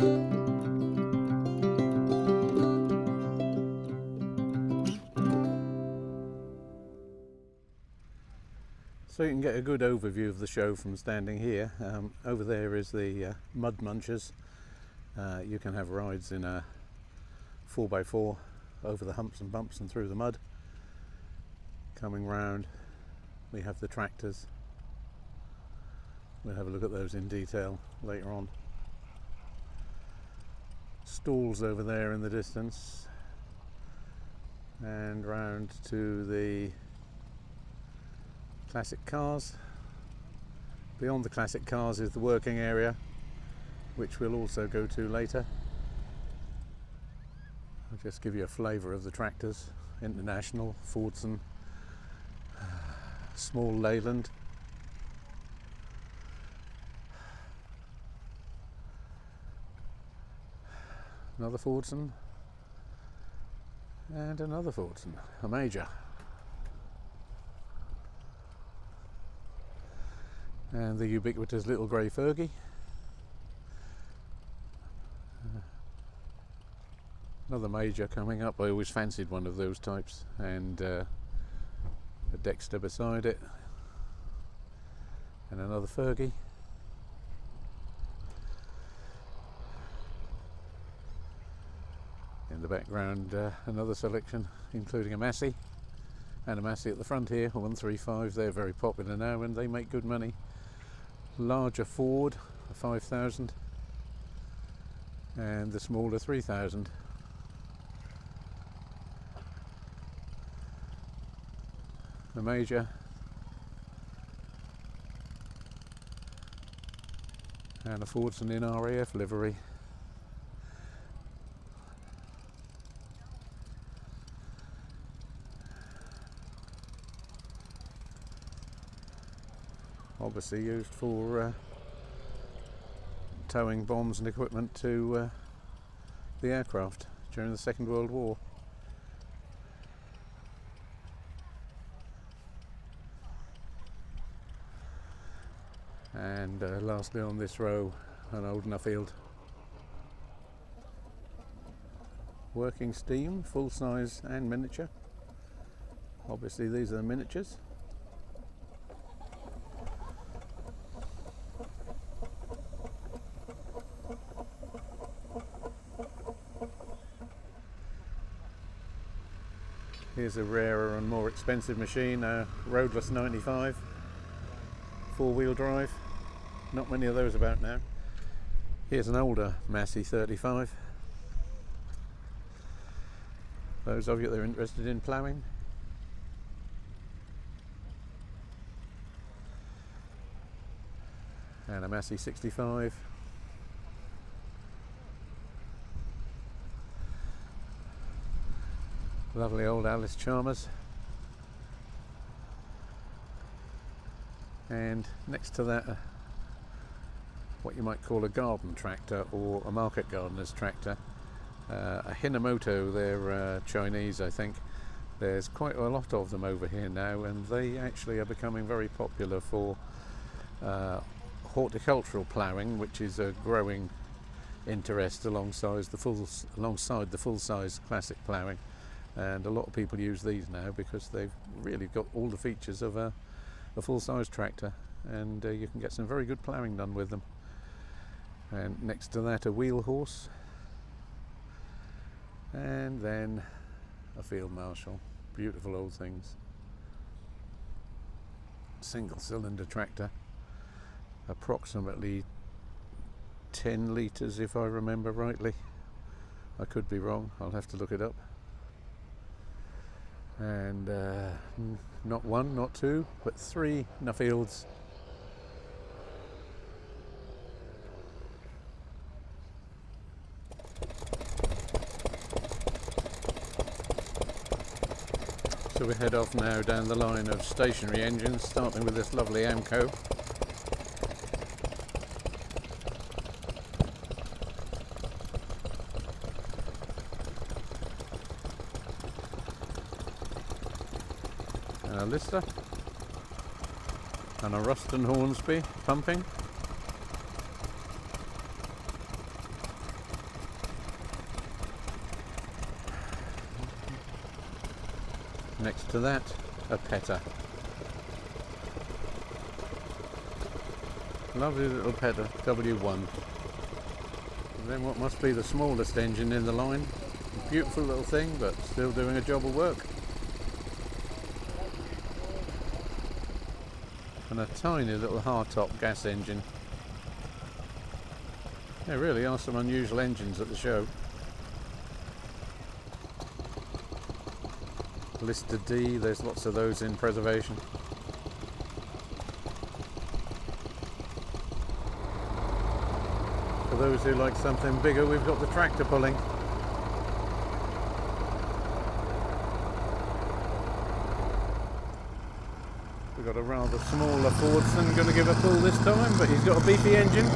So you can get a good overview of the show from standing here. Over there is the mud munchers. You can have rides in a 4x4 over the humps and bumps and through the mud. Coming round, we have the tractors. We'll have a look at those in detail later on. Stalls over there in the distance, and round to the classic cars. Beyond the classic cars is the working area, which we'll also go to later. I'll just give you a flavour of the tractors. International, Fordson, small Leyland. Another Fordson, and another Fordson, a major. And the ubiquitous little grey Fergie. Another major coming up. I always fancied one of those types, and a Dexter beside it, and another Fergie. In the background, another selection, including a Massey, and a Massey at the front here, 135. They're very popular now, and they make good money. Larger Ford, a 5000, and the smaller 3000. The major, and a Fordson in RAF livery. Obviously used for towing bombs and equipment to the aircraft during the Second World War. And lastly on this row, an old Nuffield. Working steam, full size and miniature. Obviously these are the miniatures. Here's a rarer and more expensive machine, a roadless 95, four-wheel drive. Not many of those about now. Here's an older Massey 35. Those of you that are interested in ploughing. And a Massey 65. Lovely old Alice Chalmers. And next to that, what you might call a garden tractor or a market gardener's tractor. A Hinomoto, they're Chinese, I think. There's quite a lot of them over here now, and they actually are becoming very popular for horticultural ploughing, which is a growing interest alongside the full-size classic ploughing. And a lot of people use these now because they've really got all the features of a full-size tractor, and you can get some very good ploughing done with them. And next to that, a wheel horse, and then a Field Marshal. Beautiful old things. Single cylinder tractor, approximately 10 litres if I remember rightly. I could be wrong, I'll have to look it up. And not one, not two, but three Nuffields. So we head off now down the line of stationary engines, starting with this lovely Amco. And a Lister. And a Ruston Hornsby pumping. Next to that, a Petter. Lovely little Petter, W1. And then what must be the smallest engine in the line. A beautiful little thing, but still doing a job of work. And a tiny little hardtop gas engine. There really are some unusual engines at the show. Lister D, there's lots of those in preservation. For those who like something bigger, we've got the tractor pulling. We've got a rather smaller Fordson going to give a pull this time, but he's got a beefy engine.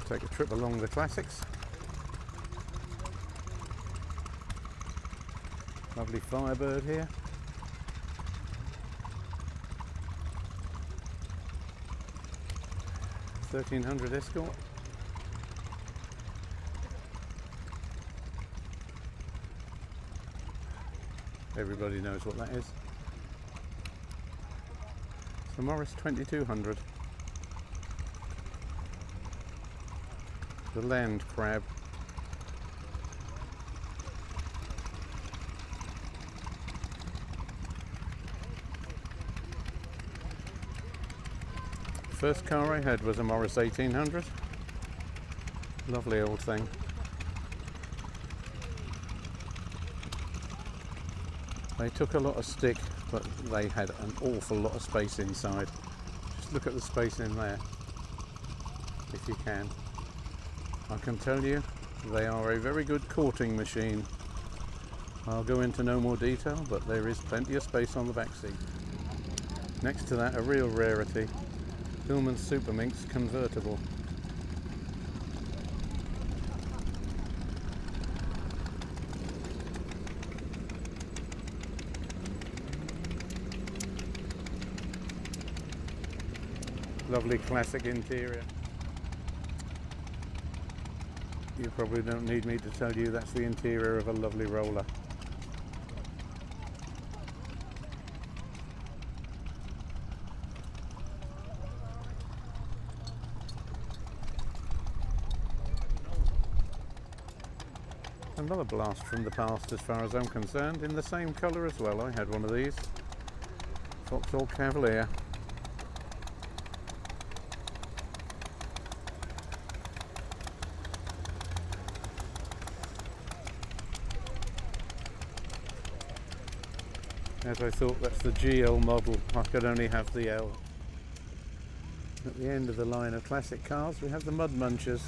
Take a trip along the classics. Lovely Firebird here. $1,300 Escort. Everybody knows what that is. It's the Morris 2200. The Land Crab. First car I had was a Morris 1800. Lovely old thing. They took a lot of stick, but they had an awful lot of space inside. Just look at the space in there, if you can. I can tell you, they are a very good courting machine. I'll go into no more detail, but there is plenty of space on the back seat. Next to that, a real rarity, Hillman Super Minx convertible. Lovely classic interior. You probably don't need me to tell you that's the interior of a lovely roller. Another blast from the past as far as I'm concerned, in the same colour as well. I had one of these. Vauxhall Cavalier. As I thought, that's the GL model. I could only have the L. At the end of the line of classic cars, we have the Mud Munchers.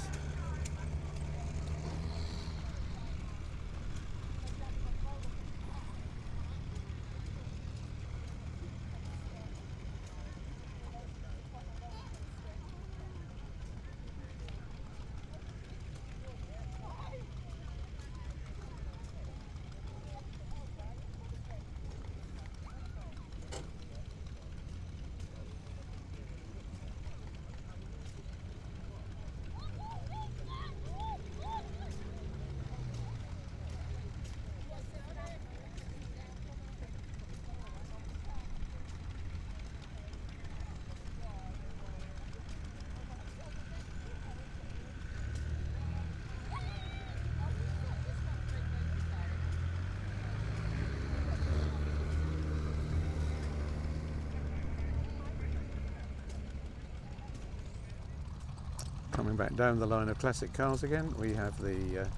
Coming back down the line of classic cars again, we have the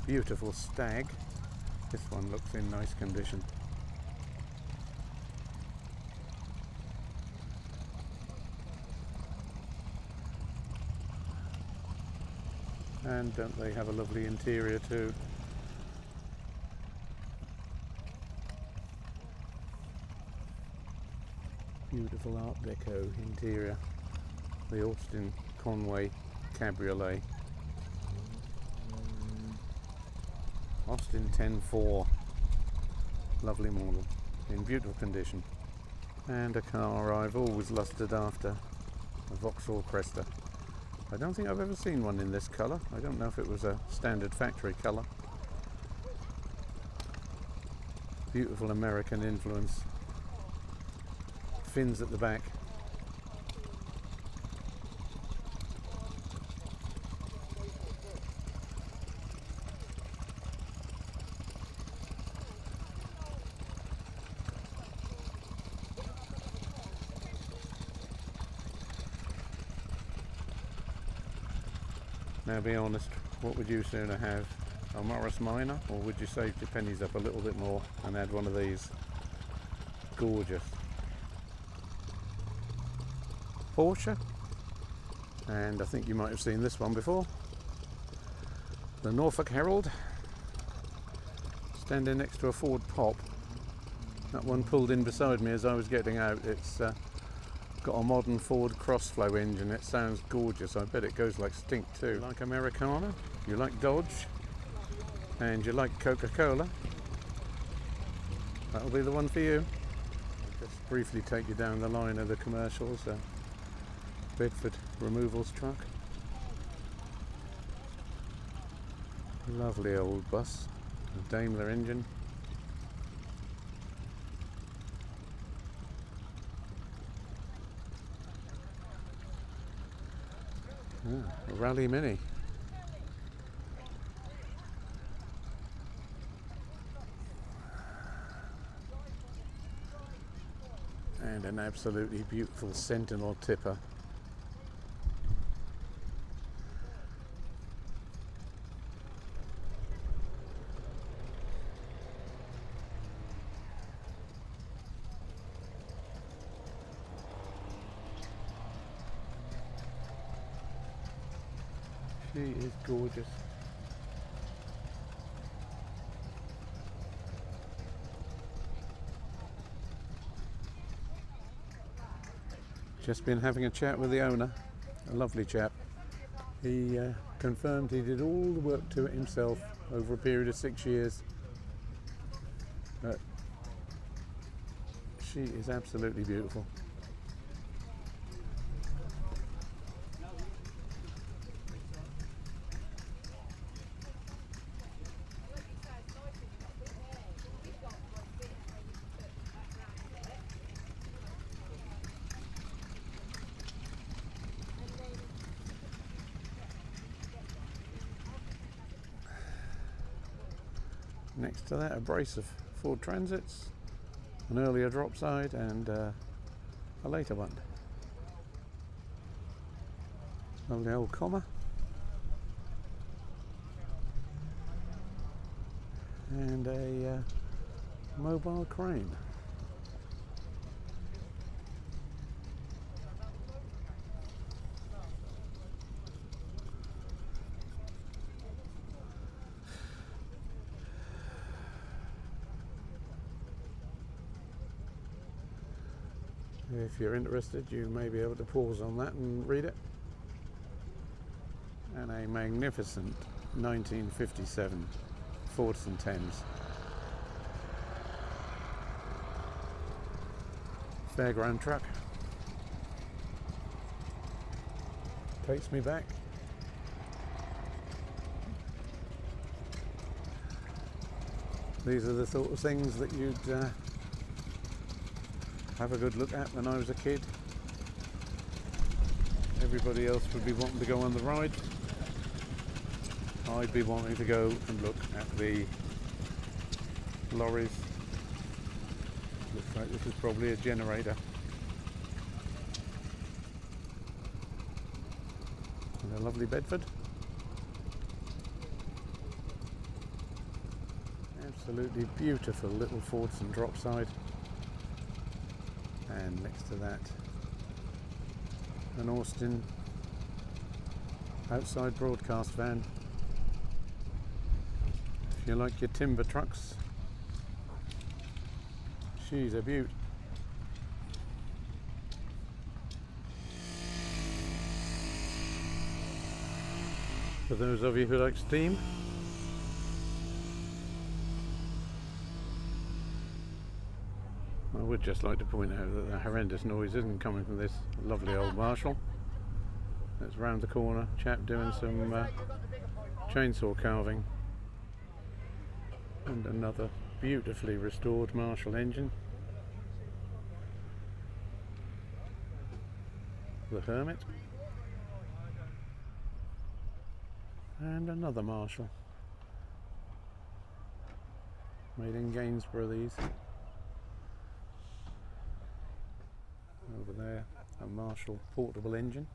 beautiful Stag. This one looks in nice condition. And don't they have a lovely interior too? Beautiful Art Deco interior. The Austin Conway Cabriolet. Austin 10.4. Lovely model in beautiful condition. And a car I've always lusted after, a Vauxhall Cresta. I don't think I've ever seen one in this colour. I don't know if it was a standard factory colour. Beautiful American influence. Fins at the back. Now be honest, what would you sooner have? A Morris Minor, or would you save your pennies up a little bit more and add one of these? Gorgeous. Porsche, and I think you might have seen this one before. The Norfolk Herald, standing next to a Ford Pop. That one pulled in beside me as I was getting out. It's got a modern Ford Crossflow engine. It sounds gorgeous. I bet it goes like stink too. You like Americana, you like Dodge, and you like Coca-Cola, that'll be the one for you. Just briefly take you down the line of the commercials. Bedford removals truck. Lovely old bus, a Daimler engine. A Rally Mini. And an absolutely beautiful Sentinel tipper. She is gorgeous. Just been having a chat with the owner, a lovely chap. He confirmed he did all the work to it himself over a period of 6 years. But she is absolutely beautiful. Next to that, a brace of Ford Transits, an earlier drop side and a later one. Lovely old comma. And a mobile crane. If you're interested, you may be able to pause on that and read it. And a magnificent 1957 Ford St. Thames. Fairground truck. Takes me back. These are the sort of things that you'd have a good look at when I was a kid. Everybody else would be wanting to go on the ride. I'd be wanting to go and look at the lorries. Looks like this is probably a generator. And a lovely Bedford. Absolutely beautiful little Fordson dropside. And next to that, an Austin outside broadcast van. If you like your timber trucks, she's a beaut. For those of you who like steam, I would just like to point out that the horrendous noise isn't coming from this lovely old Marshall. That's round the corner, chap doing some chainsaw carving. And another beautifully restored Marshall engine. The Hermit. And another Marshall. Made in Gainsborough, these. Over there, a Marshall portable engine.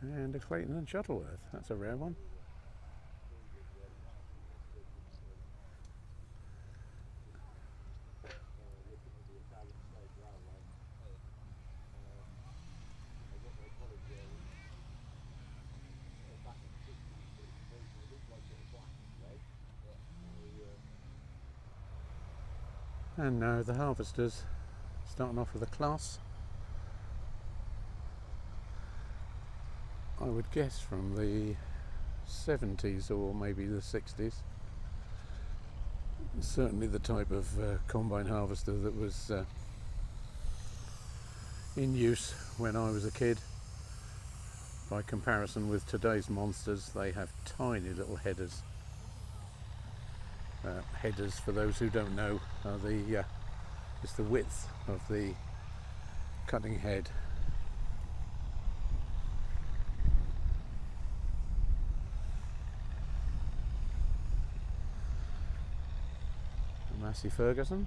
And a Clayton and Shuttleworth, that's a rare one. And now the Harvesters, starting off with a class. I would guess from the 70s or maybe the 60s. Certainly the type of combine harvester that was in use when I was a kid. By comparison with today's monsters, they have tiny little headers. Headers, for those who don't know, are it's the width of the cutting head. Massey Ferguson.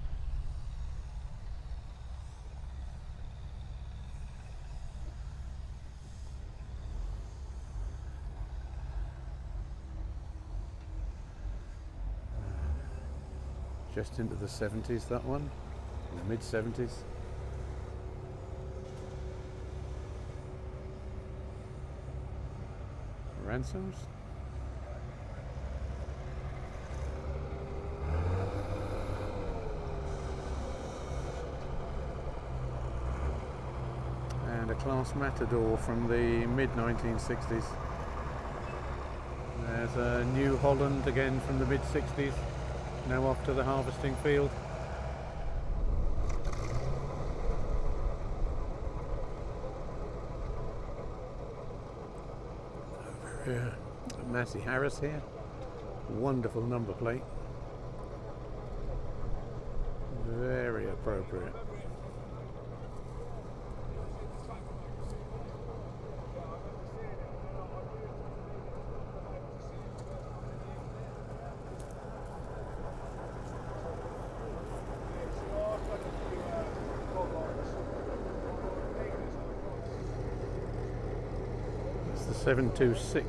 Just into the 70s, that one, in the mid-70s. Ransoms. And a Class Matador from the mid-1960s. There's a New Holland again from the mid-60s. Now off to the harvesting field. Over here, Massey Harris here. Wonderful number plate. Very appropriate. It's the 726.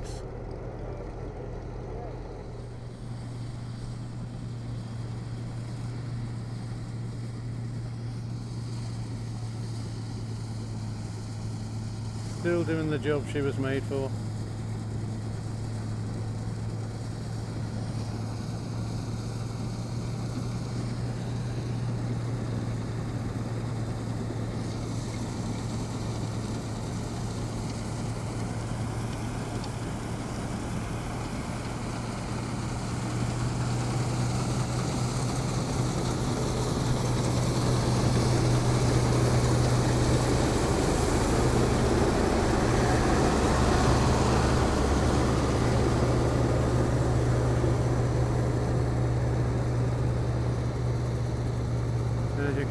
Still doing the job she was made for.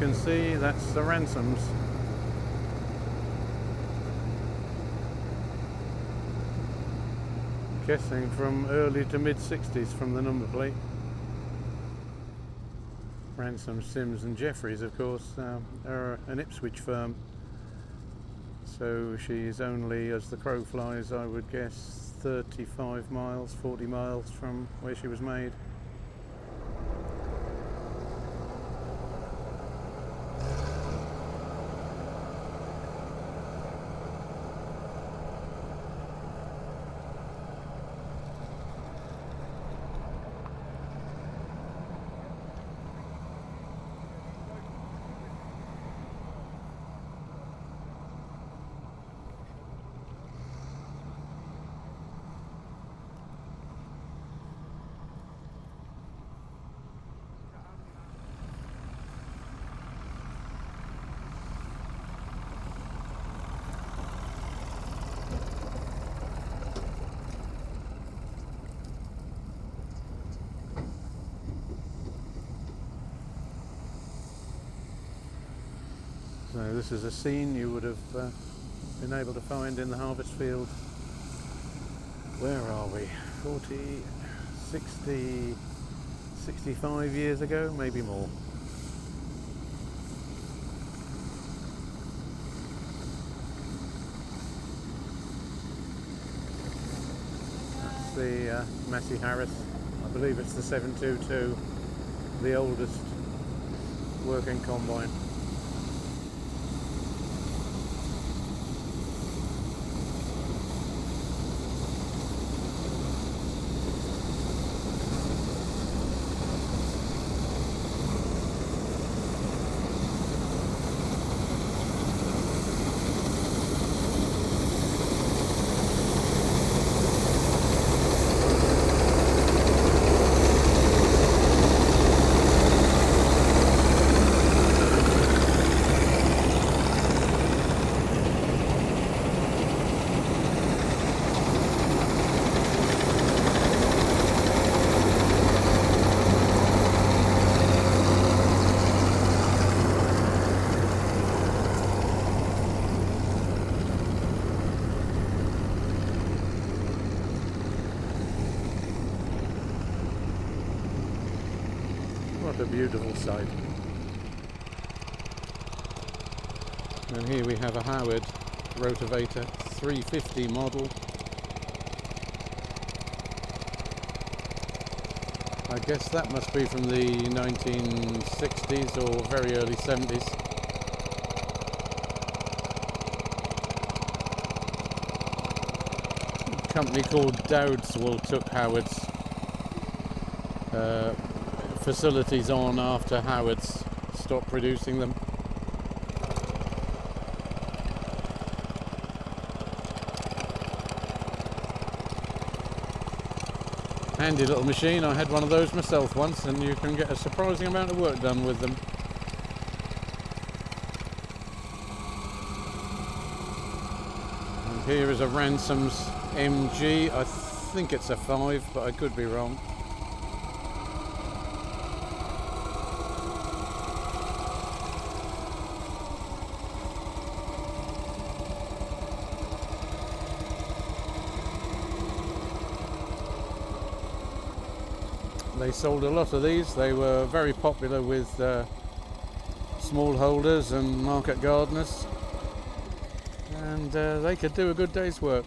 can see, that's the Ransoms. Guessing from early to mid 60s from the number plate. Ransom, Sims and Jeffries, of course, are an Ipswich firm. So she's only, as the crow flies, I would guess 35 miles, 40 miles from where she was made. So this is a scene you would have been able to find in the harvest field. Where are we? 40, 60, 65 years ago, maybe more. That's the Massey Harris. I believe it's the 722, the oldest working combine. What a beautiful sight. And here we have a Howard Rotavator 350 model. I guess that must be from the 1960s or very early 70s. A company called Dowdswell took Howard's facilities on after Howard's stopped producing them. Handy little machine. I had one of those myself once, and you can get a surprising amount of work done with them. And here is a Ransom's MG. I think it's a 5, but I could be wrong. They sold a lot of these. They were very popular with smallholders and market gardeners, and they could do a good day's work,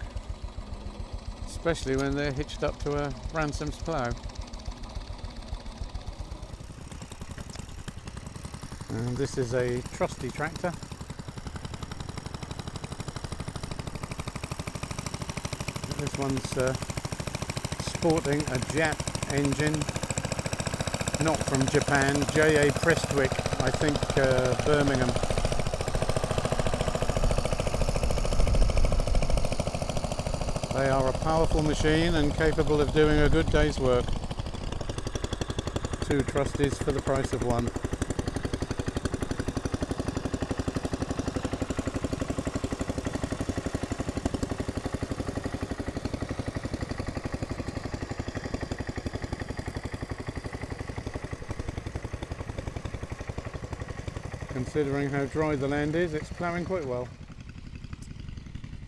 especially when they're hitched up to a Ransom's plough. And this is a trusty tractor. This one's sporting a Jap engine. Not from Japan, J.A. Prestwick, I think Birmingham. They are a powerful machine and capable of doing a good day's work. 2 trusties for the price of 1. considering how dry the land is, it's ploughing quite well.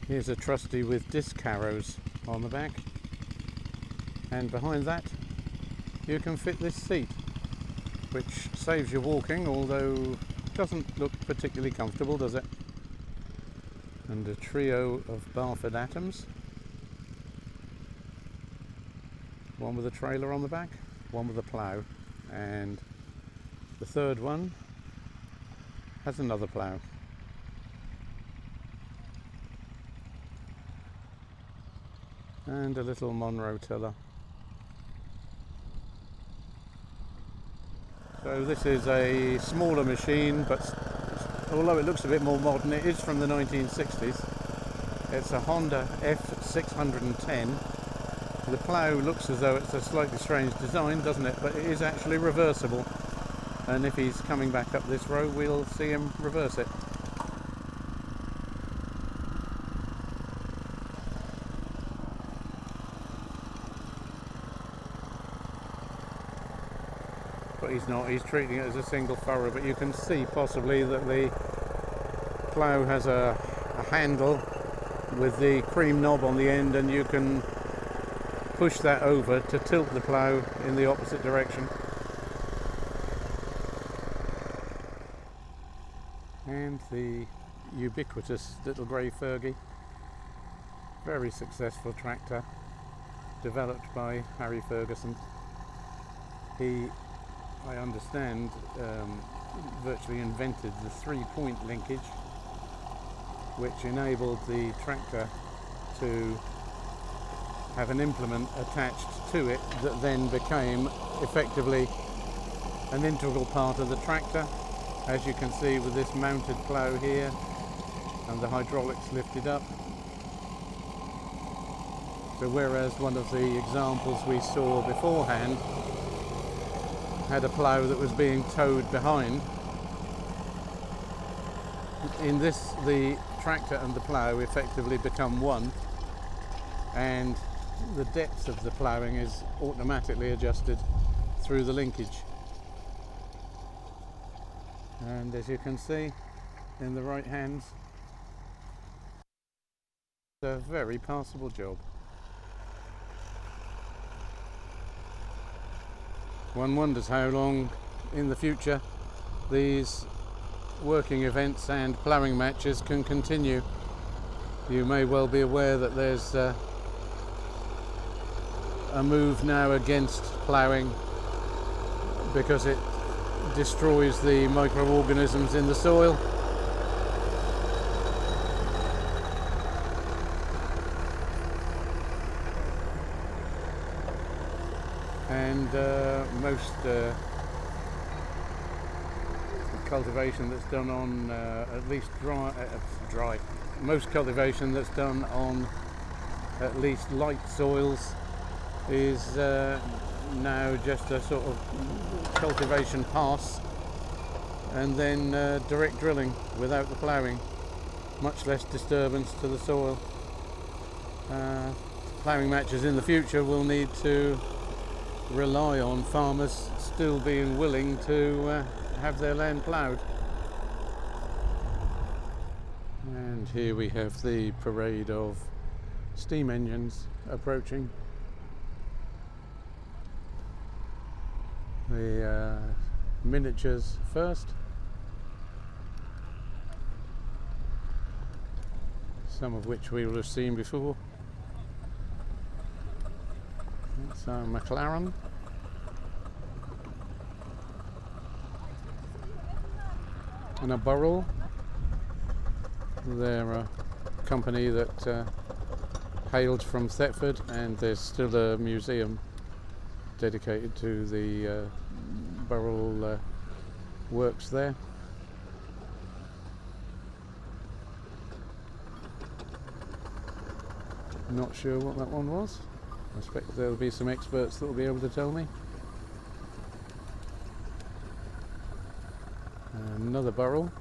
Here's a trusty with disc harrows on the back, and behind that you can fit this seat, which saves you walking, although doesn't look particularly comfortable, does it? And a trio of Barford Atoms, one with a trailer on the back, one with a plough, and the third one has another plough. And a little Monroe tiller. So this is a smaller machine, but although it looks a bit more modern, it is from the 1960s. It's a Honda F610. The plough looks as though it's a slightly strange design, doesn't it? But it is actually reversible. And if he's coming back up this road, we'll see him reverse it. But he's not, he's treating it as a single furrow, but you can see possibly that the plough has a handle with the cream knob on the end, and you can push that over to tilt the plough in the opposite direction. And the ubiquitous little grey Fergie, very successful tractor, developed by Harry Ferguson. He, I understand, virtually invented the 3-point linkage, which enabled the tractor to have an implement attached to it that then became effectively an integral part of the tractor, as you can see with this mounted plough here and the hydraulics lifted up. So whereas one of the examples we saw beforehand had a plough that was being towed behind, in this the tractor and the plough effectively become one, and the depth of the ploughing is automatically adjusted through the linkage. And as you can see in the right hands, it's a very passable job. One wonders how long in the future these working events and ploughing matches can continue. You may well be aware that there's a move now against ploughing because it destroys the microorganisms in the soil. And most cultivation that's done on at least dry. Most cultivation that's done on at least light soils is now just a sort of cultivation pass, and then direct drilling without the ploughing. Much less disturbance to the soil. Ploughing matches in the future will need to rely on farmers still being willing to have their land ploughed. And here we have the parade of steam engines approaching. The miniatures first, some of which we will have seen before. That's a McLaren. And a Burrell. They're a company that hailed from Thetford, and there's still a museum dedicated to the Burrell works there. Not sure what that one was. I expect there'll be some experts that will be able to tell me. Another Burrell.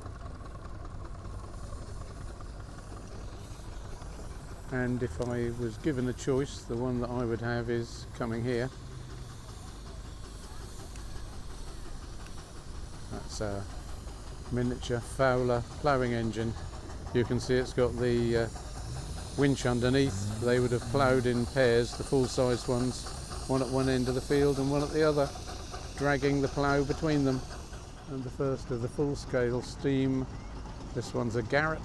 And if I was given a choice, the one that I would have is coming here. That's a miniature Fowler ploughing engine. You can see it's got the winch underneath. They would have ploughed in pairs, the full-sized ones, one at one end of the field and one at the other, dragging the plough between them. And the first of the full-scale steam, this one's a Garrett.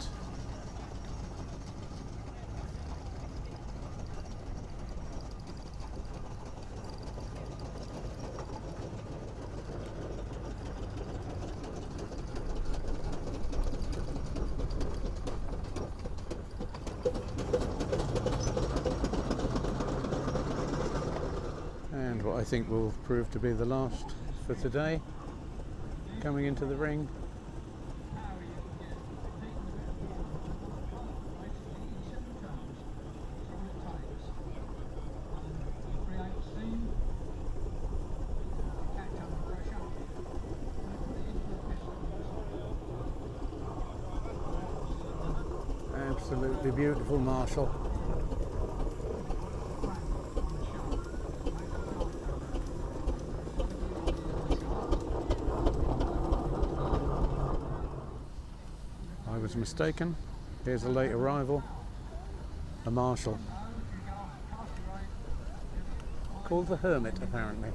And what I think will prove to be the last for today, coming into the ring. Absolutely beautiful Marshall. I was mistaken. Here's a late arrival, a Marshall called the Hermit, apparently.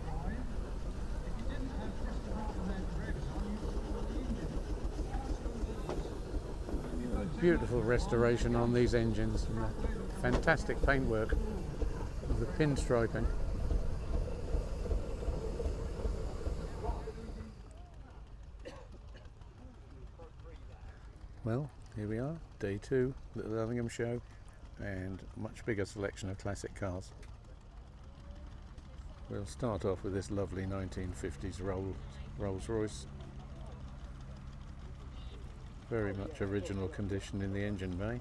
Beautiful restoration on these engines and the fantastic paintwork of the pinstriping. Well, here we are, day 2, Little Ellingham show, and a much bigger selection of classic cars. We'll start off with this lovely 1950s Rolls-Royce. Very much original condition in the engine bay.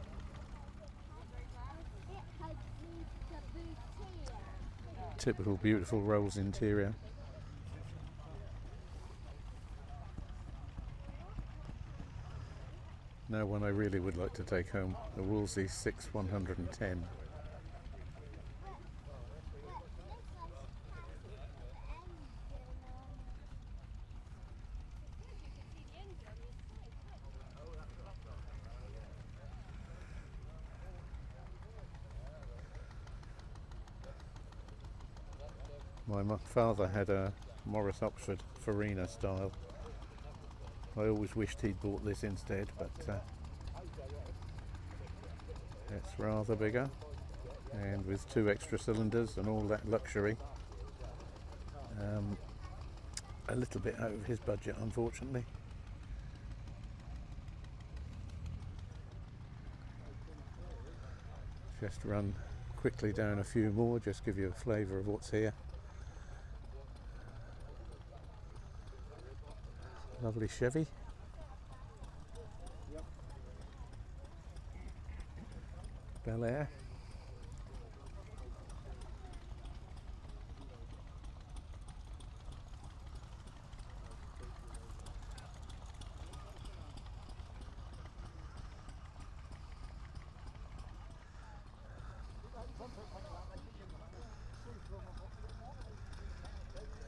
Typical beautiful Rolls interior. Now one I really would like to take home, the Wolseley 6110. My father had a Morris Oxford Farina style. I always wished he'd bought this instead, but it's rather bigger, and with 2 extra cylinders and all that luxury. A little bit out of his budget, unfortunately. Just run quickly down a few more, just give you a flavour of what's here. Lovely Chevy. Bel Air.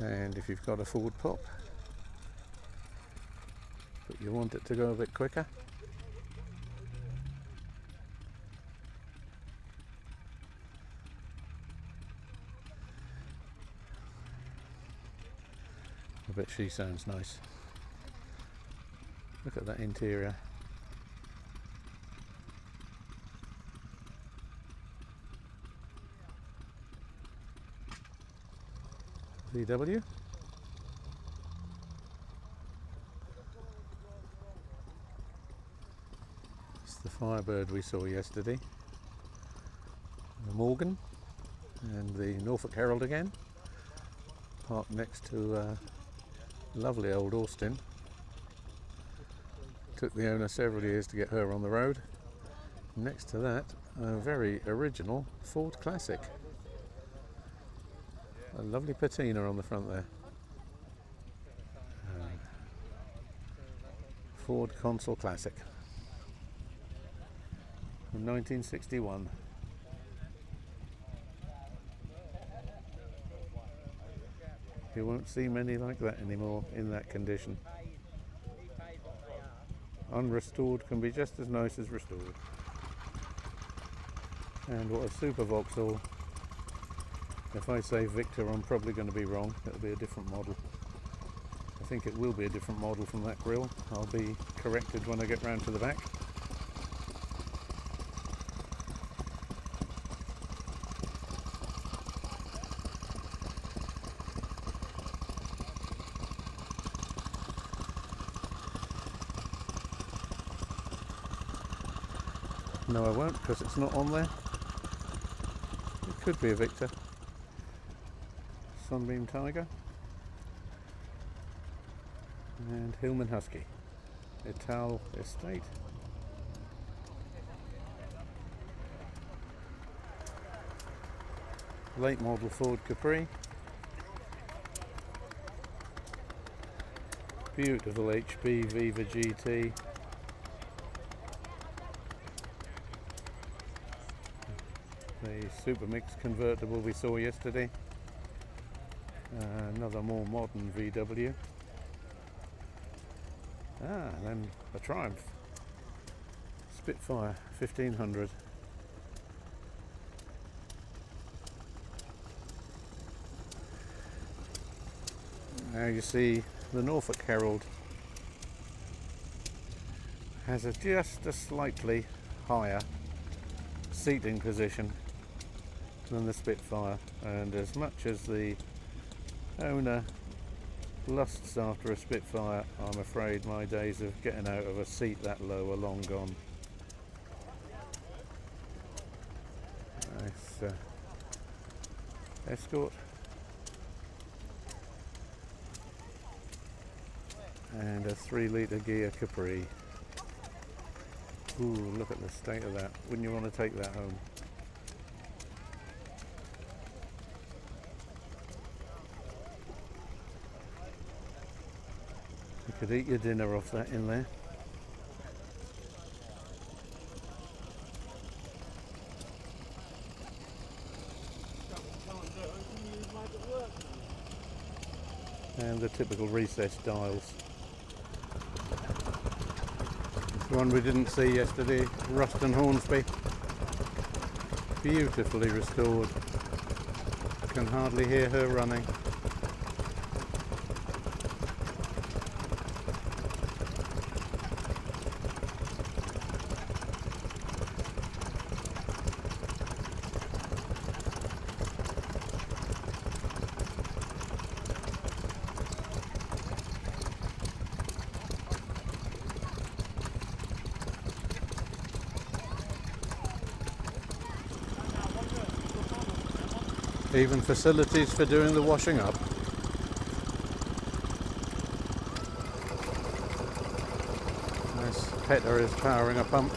And if you've got a Ford Pop, but you want it to go a bit quicker, I bet she sounds nice. Look at that interior. VW. It's the Firebird we saw yesterday. The Morgan and the Norfolk Herald again. Parked next to a lovely old Austin. Took the owner several years to get her on the road. Next to that, a very original Ford Classic. A lovely patina on the front there. Ford Consul Classic from 1961. You won't see many like that anymore in that condition. unrestored can be just as nice as restored. And what a super Vauxhall. If I say Victor, I'm probably going to be wrong. It'll be a different model. I think it will be a different model from that grille. I'll be corrected when I get round to the back. No, I won't, because it's not on there. It could be a Victor. Sunbeam Tiger. And Hillman Husky. Ital Estate. Late model Ford Capri. Beautiful HB Viva GT. The Super Mix convertible we saw yesterday. Another more modern VW. And then a Triumph. Spitfire 1500. Now you see the Norfolk Herald has just a slightly higher seating position than the Spitfire, and as much as the owner lusts after a Spitfire, I'm afraid my days of getting out of a seat that low are long gone. Nice Escort. And a 3-litre gear Capri. Ooh, look at the state of that. Wouldn't you want to take that home? You could eat your dinner off that in there. And the typical recessed dials. The one we didn't see yesterday, Ruston Hornsby. Beautifully restored. Can hardly hear her running. Even facilities for doing the washing up. Nice Petter is powering a pump.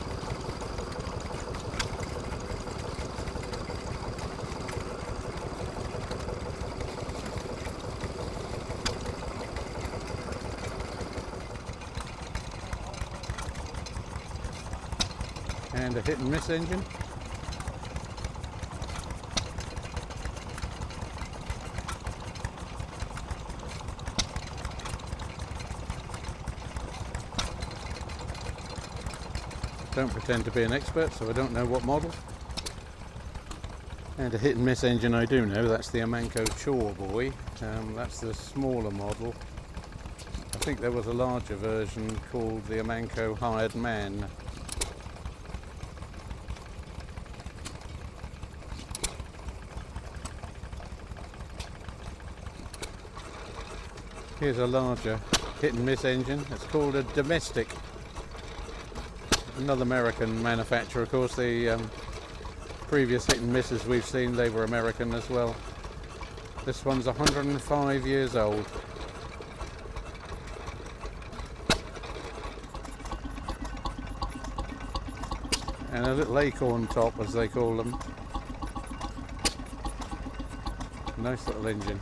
And a hit and miss engine. Don't pretend to be an expert, so I don't know what model. And a hit and miss engine I do know, that's the Amanco Chore Boy. That's the smaller model. I think there was a larger version called the Amanco Hired Man. Here's a larger hit and miss engine. It's called a Domestic. Another American manufacturer, of course. The previous hit and misses we've seen, they were American as well. This one's 105 years old. And a little acorn top, as they call them. Nice little engine.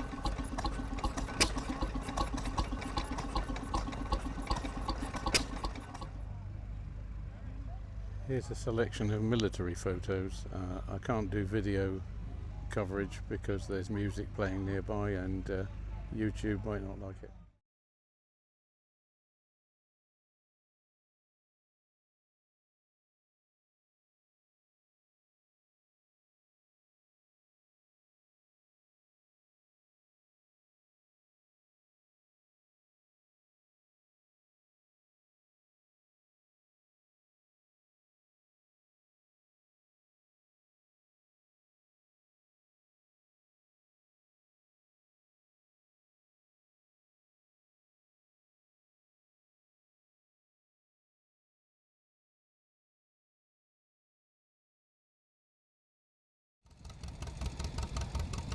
Here's a selection of military photos. I can't do video coverage because there's music playing nearby and YouTube might not like it.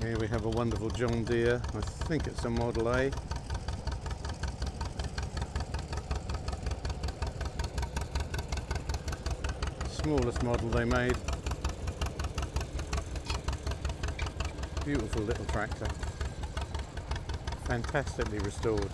Here we have a wonderful John Deere, I think it's a Model A. Smallest model they made. Beautiful little tractor. Fantastically restored.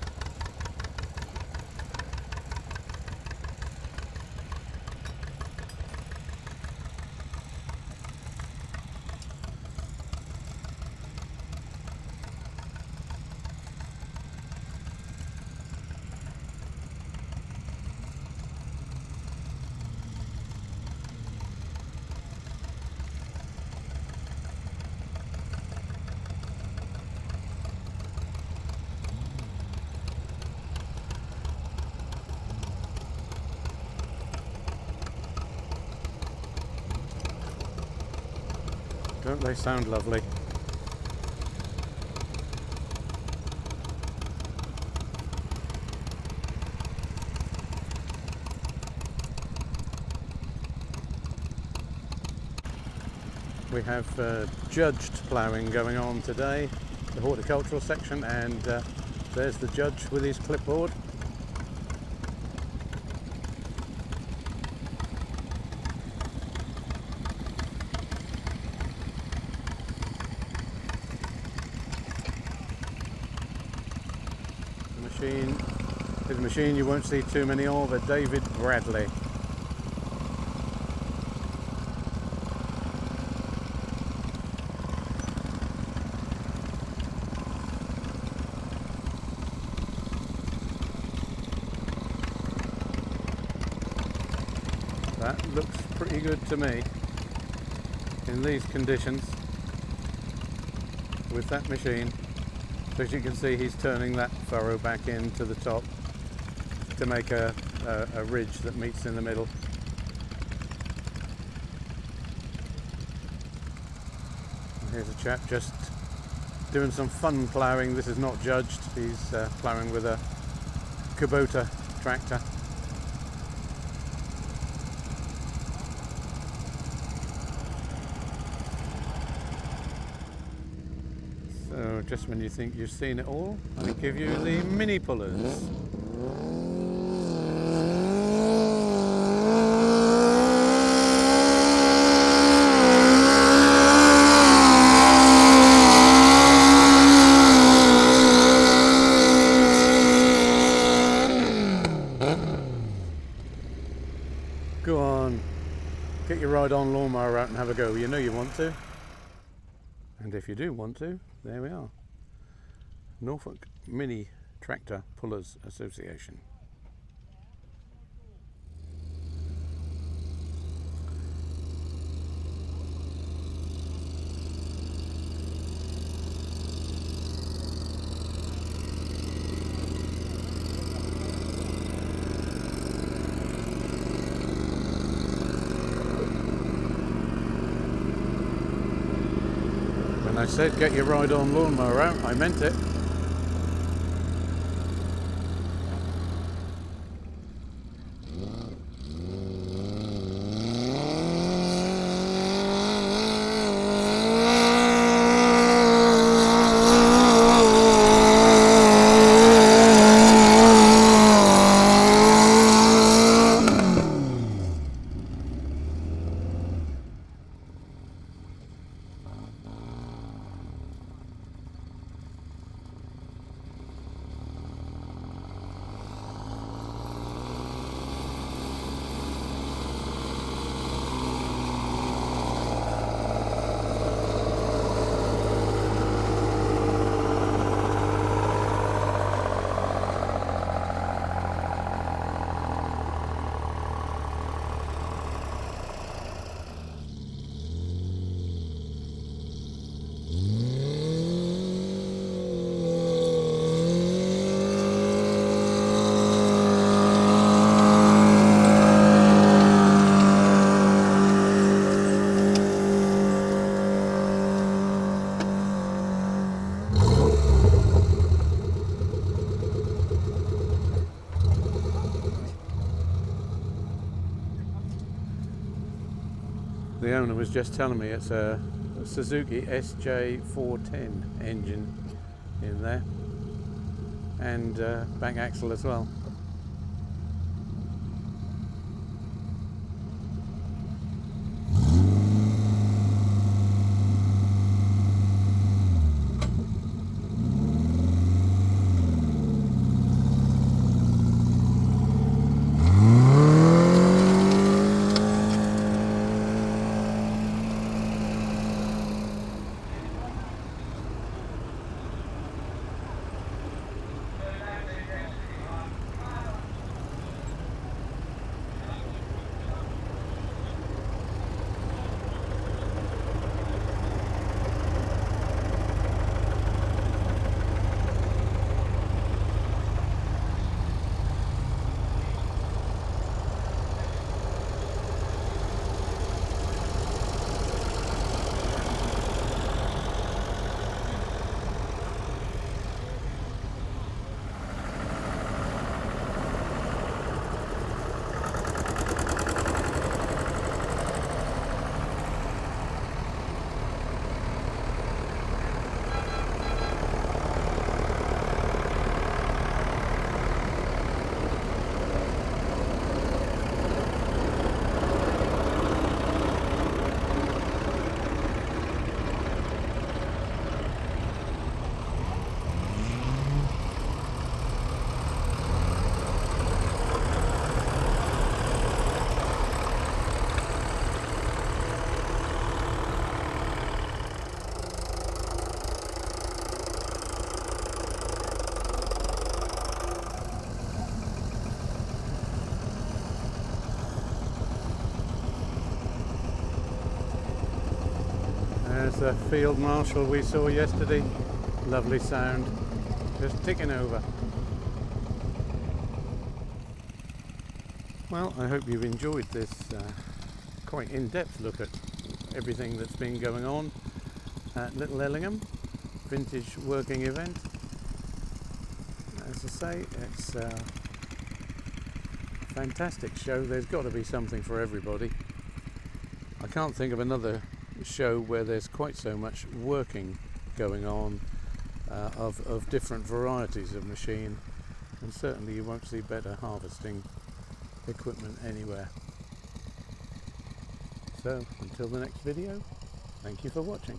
Don't they sound lovely? We have judged ploughing going on today, the horticultural section, and there's the judge with his clipboard. His machine you won't see too many of, a David Bradley. That looks pretty good to me in these conditions with that machine. So as you can see, he's turning that furrow back into the top to make a ridge that meets in the middle. And here's a chap just doing some fun ploughing. This is not judged. He's ploughing with a Kubota tractor. So just when you think you've seen it all, I give you the mini pullers. Go on, get your ride-on lawnmower out and have a go. You know you want to. And if you do want to, there we are. Norfolk Mini Tractor Pullers Association. When I said get your ride-on lawnmower out, I meant it. The owner was just telling me it's a Suzuki SJ410 engine in there, and back axle as well. There's the field marshal we saw yesterday. Lovely sound, just ticking over. Well, I hope you've enjoyed this quite in-depth look at everything that's been going on at Little Ellingham vintage working event. As I say, it's a fantastic show. There's got to be something for everybody. I can't think of another show where there's quite so much working going on of different varieties of machine, and certainly you won't see better harvesting equipment anywhere. So until the next video, thank you for watching.